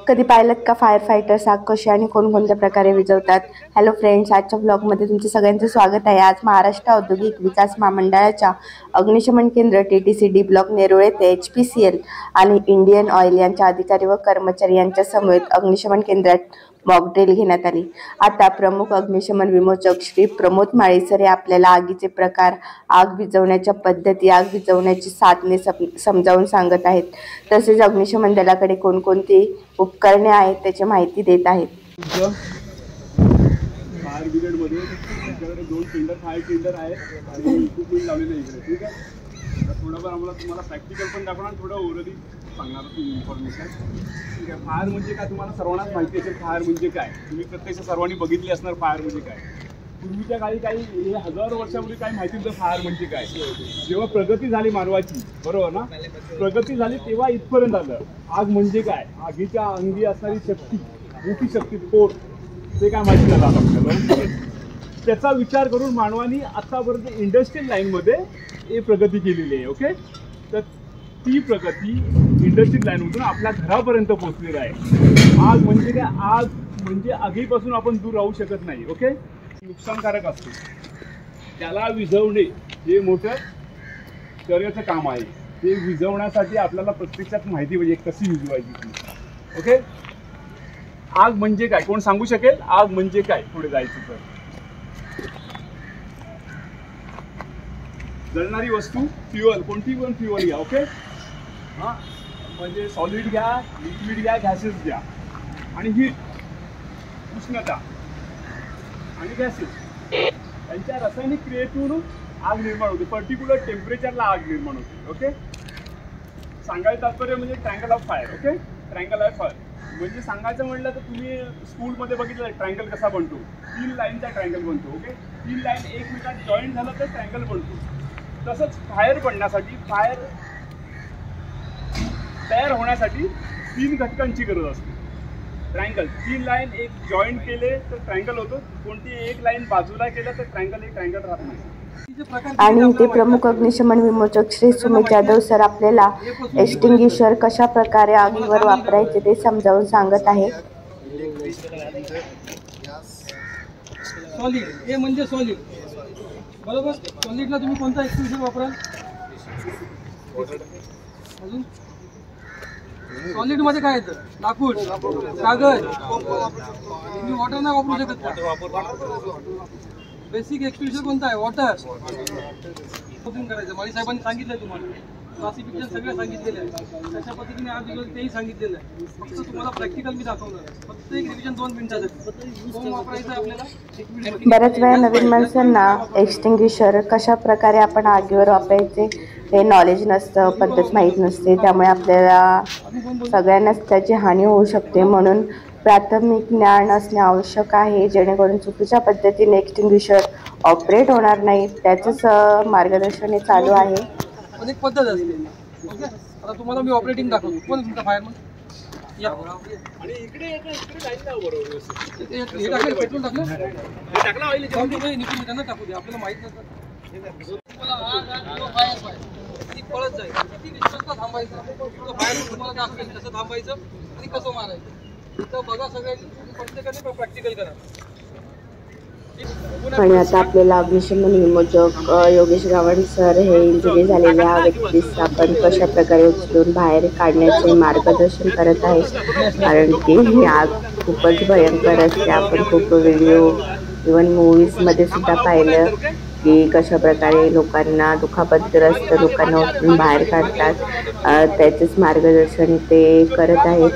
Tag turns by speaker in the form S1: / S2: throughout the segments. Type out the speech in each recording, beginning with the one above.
S1: कधी पाहिलं का फायर फायटर्स आग कशी आणि कोणकोणत्या प्रकारे विझवतात? हॅलो फ्रेंड्स, आजच्या ब्लॉगमध्ये तुमचं सगळ्यांचं स्वागत आहे। आज महाराष्ट्र औद्योगिक विकास महामंडळाच्या अग्निशमन केंद्र TTC डी ब्लॉक नेरूळ येथे HPCL आणि इंडियन ऑइल यांच्या अधिकारी व कर्मचारी यांच्या समवेत अग्निशमन केंद्रात मॉक ड्रिल घेण्यात आली। आता प्रमुख अग्निशमन विमोचक श्री प्रमोद माळीसर हे आपल्याला आगीचे प्रकार, आग विझवण्याच्या पद्धती, आग विझवण्याची साधने समजावून सांगत आहेत। तसेच अग्निशमन दलाकडे कोणकोणती उपकरणे आहेत त्याची माहिती देत आहेत।
S2: फायर ब्रिगेडमध्ये तुमच्याकडे 2 टेंडर फायर टेंडर आहेत आणि इक्विपमेंट लावलेले इकडे, ठीक आहे। थोडंफार आम्हाला तुम्हाला प्रॅक्टिकल पण दाखवणार, थोडं ओरली सांगणार इन्फॉर्मेशन, ठीक आहे। फायर म्हणजे काय तुम्हाला सर्वांनाच माहिती असेल, फायर म्हणजे काय तुम्ही प्रत्यक्ष सर्वांनी बघितली असणार। फायर म्हणजे काय पूर्वीच्या काळी काही हजारो वर्षापूर्वी काही माहिती नव्हतं फायर म्हणजे काय। जेव्हा प्रगती झाली मानवाची, बरोबर ना, प्रगती झाली तेव्हा इथपर्यंत आलं। आग म्हणजे काय, आगीच्या अंगी असणारी शक्ती, मोठी शक्ती, पोट, ते काय माहिती झालं आपल्याला। त्याचा विचार करून मानवाने आतापर्यंत इंडस्ट्रियल लाईनमध्ये हे प्रगती केलेली आहे, ओके। तर ती प्रगती इंडस्ट्रियल लाईनमधून आपल्या घरापर्यंत पोहोचलेली आहे। आग म्हणजे काय, आग म्हणजे आगीपासून आपण दूर राहू शकत नाही, ओके। नुकसानकारक असते, त्याला विझवणे हे मोठं करिअरचं काम आहे। ते विझवण्यासाठी आपल्याला प्रत्यक्षात माहिती पाहिजे कशी विझवायची ती, ओके। आग म्हणजे काय कोण सांगू शकेल? आग म्हणजे काय पुढे जायचं तर? जळणारी वस्तू, फ्युअल, कोणती पण फ्युअल घ्या, ओके। हां, म्हणजे सॉलिड घ्या, लिक्विड घ्या, गॅसेस घ्या, आणि हीट, उष्णता आणि गॅसेस यांच्या रासायनिक क्रियेतून आग निर्माण होते। पर्टिक्युलर टेम्परेचरला आग निर्माण होते, ओके। सांगायचं तात्पर्य म्हणजे triangle of fire, okay. Triangle of fire म्हणजे सांगायचं म्हटलं तर तुम्ही स्कूलमध्ये बघितलं ट्रायंगल कसा बनतो, 3 लाईनचा ट्रायंगल बनतो, ओके। 3 लाईन एकमेकात जॉईंट झालं तर ट्रायंगल बनतो। तसंच फायर बनण्यासाठी, फायर तयार होण्यासाठी 3 घटकांची गरज असते। ट्रायंगल 3 लाईन एक जॉईंट केले तर ट्रायंगल होतो, कोणती एक लाईन बाजूला केलं तर ट्रायंगल हे ट्रायंगल राहत नाही।
S1: आणि ते प्रमुख अग्निशमन विमोचक श्री सुमित जाधव सर आपल्याला एक्सटिंग्विशर कशा प्रकारे आगीवर वापरायचे ते समजावून सांगत आहेत।
S3: सॉलिड, हे म्हणजे सॉलिड, बरोबर। सॉलिडला तुम्ही कोणता एक्सटिंग्विशर वापराल? अजून सॉलिडमध्ये काय येतं? लाकूड, कागद, तुम्ही वॉटर नाही वापरू शकत का? बेसिक एक्सटिंग्विशर कोणता आहे? वॉटर करायचं। माळी साहेबांनी सांगितलं तुम्हाला, क्लासिफिकेशन सगळं सांगितलेलं आहे, कशा पद्धतीने आज तेही सांगितलेलं आहे। फक्त तुम्हाला प्रॅक्टिकल मी दाखवणार आहे, फक्त एक रिव्हिजन 2 मिनिटासाठी फोम वापरायचं आहे आपल्याला।
S1: बऱ्याच वेळा नवीन माणसांना एक्सटिंग्विशर कशा प्रकारे आपण आगीवर वापरायचे हे नॉलेज नसतं, पद्धत माहीत नसते, त्यामुळे आपल्याला सगळ्यांनाच त्याची हानी होऊ शकते। म्हणून प्राथमिक ज्ञान असणे आवश्यक आहे, जेणेकरून चुकीच्या पद्धतीने एक्सटिंग्विशर ऑपरेट होणार नाही, त्याचंच मार्गदर्शन हे चालू आहे।
S3: अनेक पद्धत असते, ओके। आता तुम्हाला मी ऑपरेटिंग दाखवतो। कोण तुमचा फायरमन? या
S2: आणि इकडे लाईन लाव, बरोबर।
S3: हे टाकलं, पेट्रोल टाकलं, हे टाकलं, ऑइल निघून त्यांना टाकू दे, आपल्याला माहित नसतं। तुम्हाला आग फायर ती पळत जाईल, किती डिस्टन्सला थांबायचं, फायर तुम्हाला दाखवेल कसं थांबायचं आणि कसं मारायचं। इथं बघा सगळ्यांनी, प्रत्येकाने प्रॅक्टिकल करा।
S1: आणि आता आपल्याला अग्निशमन विमोचक योगेश गावंड सर हे इंजुरी झालेल्या व्यक्तीस आपण कशा प्रकारे उचलून बाहेर काढण्याचे मार्गदर्शन करत आहेत, कारण की ही आग खूपच भयंकर असते। आपण खूप व्हिडिओ, इव्हन मूवीजमध्ये सुद्धा पाहिलं की कशा प्रकारे लोकांना, दुखापतग्रस्त लोकांना उचलून बाहेर काढतात, त्याचेच मार्गदर्शन ते करत आहेत।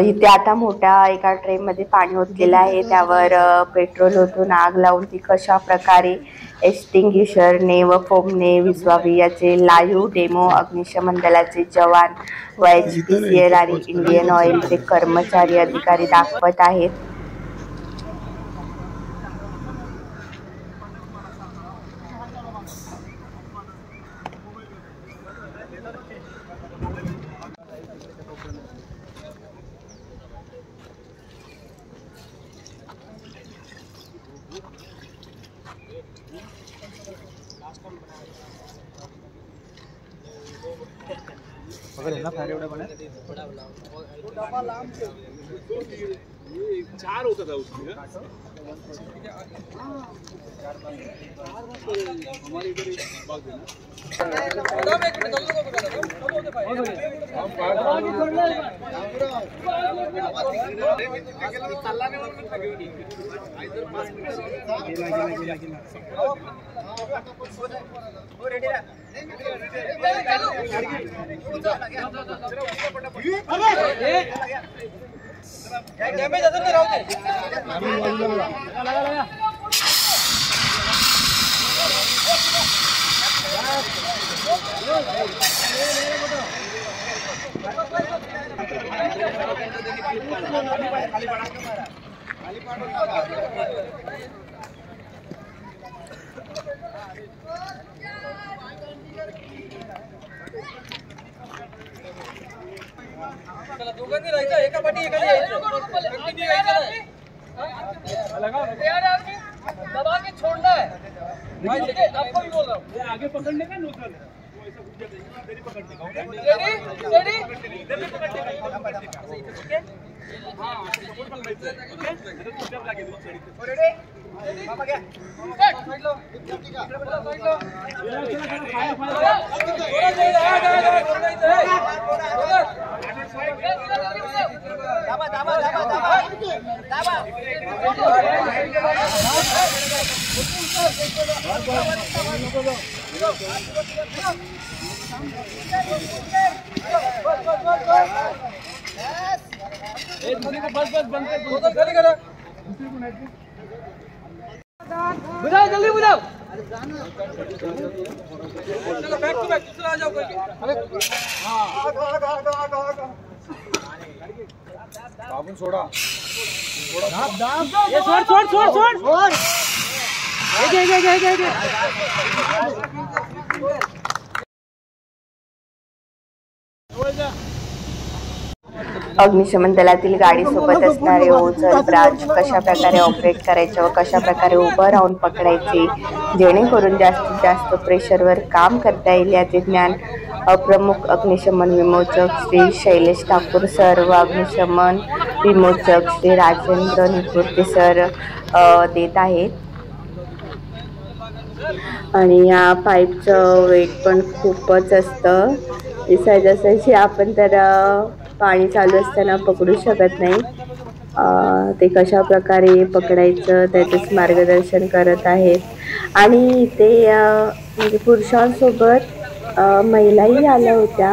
S1: इथे आता मोठ्या एका ट्रेमध्ये पाणी ओतलेलं आहे, त्यावर पेट्रोल ओतून आग लावून ती कशा प्रकारे एक्सटिंग्विशरने व फोमने विझवावी याचे लाईव्ह डेमो अग्निशमन दलाचे जवान व HPCL आणि इंडियन ऑइलचे कर्मचारी, अधिकारी दाखवत आहेत।
S2: चार होता था उसमें हमारे इधर एक बाग है ना
S3: डॅमेज असेल तर राहू दे. चला दोघांनी राहायचं एका पाठी एकाने यायचं कंटिन्यू यायचं नाही दबा के छोड़ना है भाई देखिए आपको भी बोल रहा हूँ
S2: आगे पकड़ने का नो सर वो ऐसा घुस जाता है इधर पकड़ने का
S3: रेडी
S2: इधर पकड़ने का ओके हां सपोर्ट पकडायचं ओके आता तू जब लागेल रेडी बाबा घ्या
S3: साइड लो साइड लो दाबा दाबा दाबा दाबा बस बंद कर खाली करा बुझाओ जल्दी बुझाओ चलो बैक टू बैक दूसरा आ जाओ करके
S2: साबुन सोडा
S3: ये छोड़ छोड़ छोड़ छोड़
S1: अग्निशमन दलातील गाडीसोबत असणारे ओझर ब्रांच कशा प्रकारे ऑपरेट करायचे व कशा प्रकारे उभं राहून पकडायचे जेणेकरून जास्तीत जास्त प्रेशरवर काम करता येईल याचे ज्ञान प्रमुख अग्निशमन विमोचक श्री शैलेश ठाकूर सर व अग्निशमन विमोचक श्री राजेंद्र निकुर्ते सर देत आहेत. आणि या पाईपचं वेट पण खूपच असतं. सहजासहजी आपण तर पाणी चालू असताना पकडू शकत नाही. ते कशा प्रकारे पकडायचं त्याचंच मार्गदर्शन करत आहेत. आणि इथे म्हणजे पुरुषांसोबत महिलाही आल्या होत्या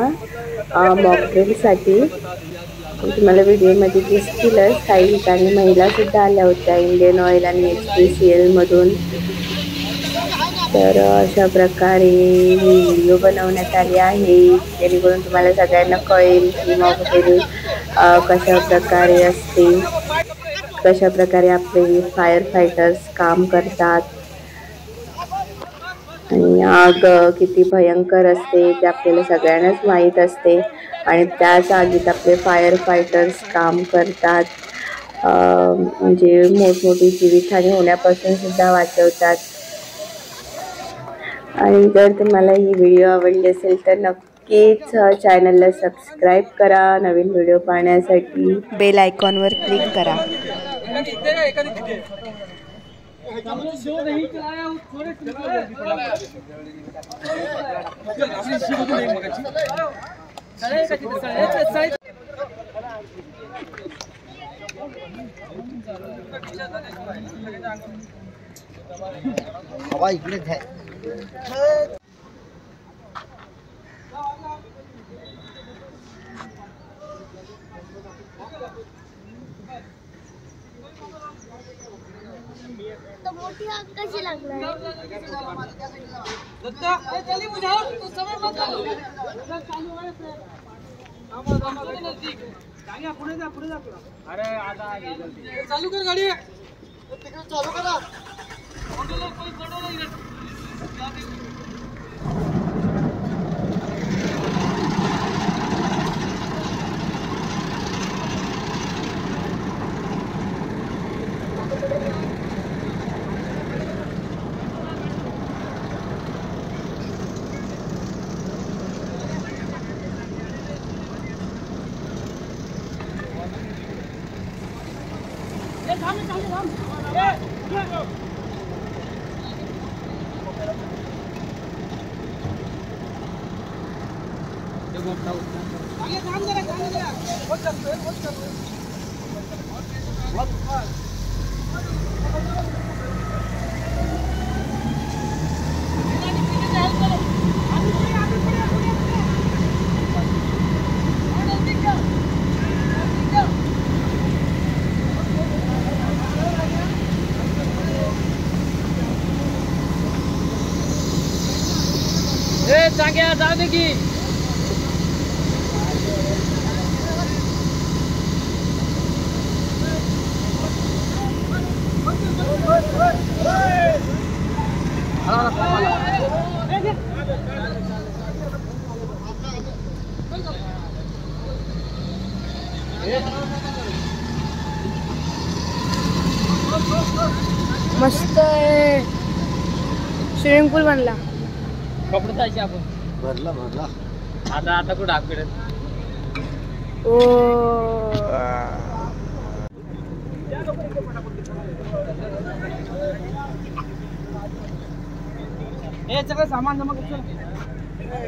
S1: मॉकड्रिलसाठी. तुम्हाला व्हिडिओमध्ये दिसतीलच काही ठिकाणी महिलासुद्धा आल्या होत्या इंडियन ऑइल आणि HPCLमधून. तर अशा प्रकारे ही व्हिडिओ बनवण्यात आली आहे जेणेकरून तुम्हाला सगळ्यांना कळेल की मॉकड्रिल कशा प्रकारे असते, कशा प्रकारे आपले फायर फायटर्स काम करतात आणि आग किती भयंकर असते ते आपल्याला सगळ्यांनाच माहीत असते. आणि त्याच आगीत आपले फायर फायटर्स काम करतात. म्हणजे मोठमोठी जीवितहानी होण्यापासून सुद्धा वाचवतात. आणि जर तुम्हाला ही व्हिडिओ आवडली असेल तर नक्कीच चॅनलला सबस्क्राईब करा. नवीन व्हिडिओ पाहण्यासाठी बेल आयकॉनवर क्लिक करा.
S4: हवा इकडेच आहे.
S5: मोठी आग कशी लागणार
S3: चालू कर गाडी
S4: चालू करा.
S3: चांगल्या जाऊ दे की
S6: मस्त आहे. स्विमिंग पूल बनला.
S3: कपडे जायचे आपण
S4: भरला भरला
S3: आता कुठं आपकडे
S6: ओ
S3: हे सगळं सामान जमा करतो